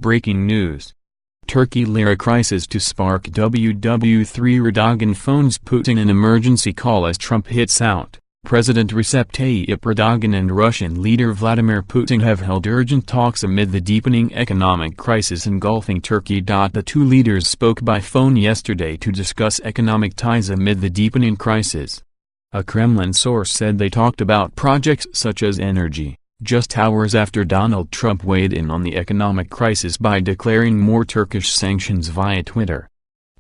Breaking news. Turkey lira crisis to spark WW3 Erdogan phones Putin an emergency call as Trump hits out. President Recep Tayyip Erdogan and Russian leader Vladimir Putin have held urgent talks amid the deepening economic crisis engulfing Turkey. The two leaders spoke by phone yesterday to discuss economic ties amid the deepening crisis. A Kremlin source said they talked about projects such as energy, just hours after Donald Trump weighed in on the economic crisis by declaring more Turkish sanctions via Twitter.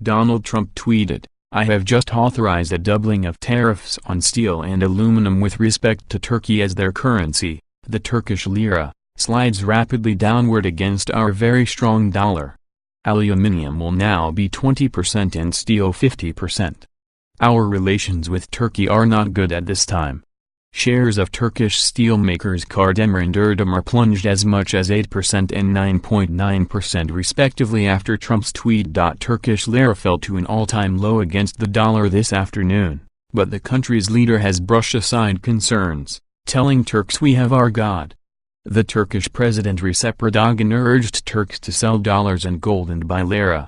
Donald Trump tweeted, "I have just authorized a doubling of tariffs on steel and aluminum with respect to Turkey as their currency. The Turkish lira slides rapidly downward against our very strong dollar. Aluminium will now be 20% and steel 50%. Our relations with Turkey are not good at this time." Shares of Turkish steelmakers Kardemir and Erdem plunged as much as 8% and 9.9% respectively after Trump's tweet. Turkish lira fell to an all-time low against the dollar this afternoon, but the country's leader has brushed aside concerns, telling Turks we have our God. The Turkish President Recep Erdogan urged Turks to sell dollars and gold and buy lira.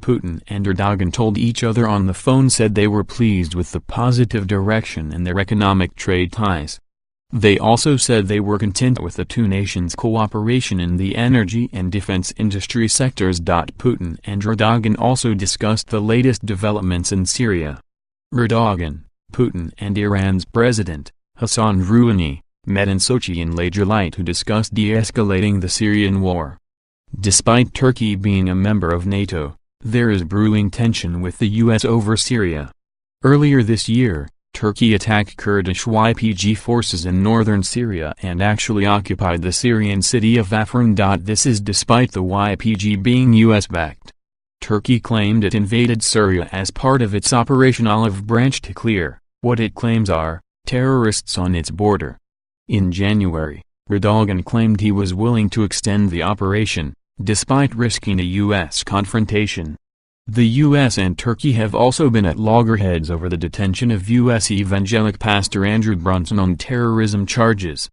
Putin and Erdogan told each other on the phone said they were pleased with the positive direction in their economic trade ties. They also said they were content with the two nations' cooperation in the energy and defense industry sectors. Putin and Erdogan also discussed the latest developments in Syria. Erdogan, Putin and Iran's President, Hassan Rouhani, met in Sochi in late July to discuss de-escalating the Syrian war. Despite Turkey being a member of NATO, there is brewing tension with the U.S. over Syria. Earlier this year, Turkey attacked Kurdish YPG forces in northern Syria and actually occupied the Syrian city of Afrin. This is despite the YPG being U.S.-backed. Turkey claimed it invaded Syria as part of its Operation Olive Branch to clear what it claims are terrorists on its border. In January, Erdogan claimed he was willing to extend the operation, despite risking a U.S. confrontation. The U.S. and Turkey have also been at loggerheads over the detention of U.S. evangelical pastor Andrew Brunson on terrorism charges.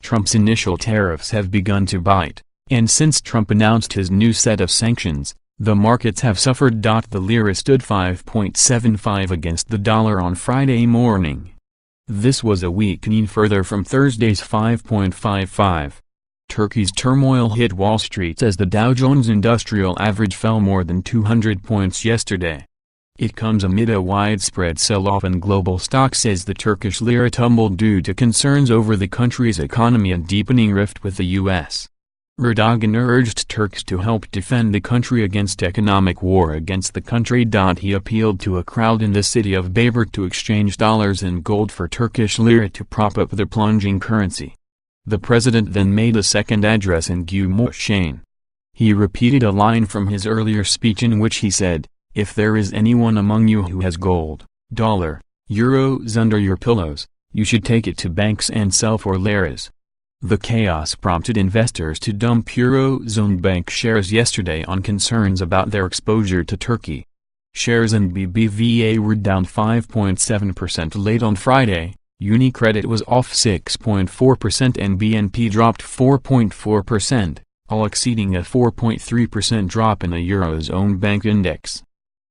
Trump's initial tariffs have begun to bite, and since Trump announced his new set of sanctions, the markets have suffered. The lira stood 5.75 against the dollar on Friday morning. This was a weakening further from Thursday's 5.55. Turkey's turmoil hit Wall Street as the Dow Jones Industrial Average fell more than 200 points yesterday. It comes amid a widespread sell-off in global stocks as the Turkish lira tumbled due to concerns over the country's economy and deepening rift with the U.S. Erdogan urged Turks to help defend the country against economic war against the country. He appealed to a crowd in the city of Bayburt to exchange dollars and gold for Turkish lira to prop up the plunging currency. The president then made a second address in Gümüşhane. He repeated a line from his earlier speech in which he said, "If there is anyone among you who has gold, dollar, euros under your pillows, you should take it to banks and sell for liras." The chaos prompted investors to dump Eurozone bank shares yesterday on concerns about their exposure to Turkey. Shares in BBVA were down 5.7% late on Friday. UniCredit was off 6.4% and BNP dropped 4.4%, all exceeding a 4.3% drop in the Eurozone bank index.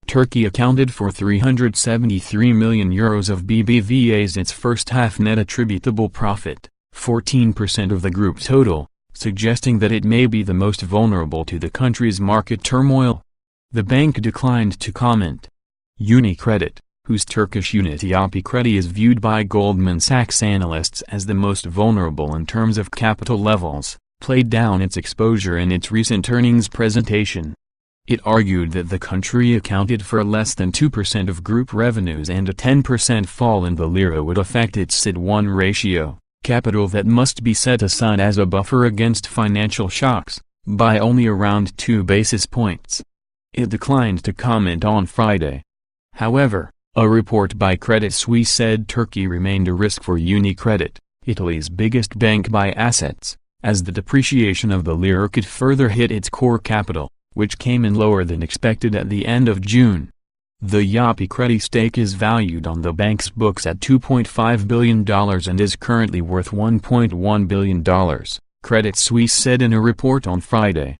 Turkey accounted for €373 million of BBVA's its first-half net attributable profit, 14% of the group total, suggesting that it may be the most vulnerable to the country's market turmoil. The bank declined to comment. UniCredit, whose Turkish unit Yapı Kredi is viewed by Goldman Sachs analysts as the most vulnerable in terms of capital levels, played down its exposure in its recent earnings presentation. It argued that the country accounted for less than 2% of group revenues and a 10% fall in the lira would affect its CET1 ratio, capital that must be set aside as a buffer against financial shocks, by only around 2 basis points. It declined to comment on Friday. However, a report by Credit Suisse said Turkey remained a risk for UniCredit, Italy's biggest bank by assets, as the depreciation of the lira could further hit its core capital, which came in lower than expected at the end of June. The Yapı Kredi stake is valued on the bank's books at $2.5 billion and is currently worth $1.1 billion, Credit Suisse said in a report on Friday.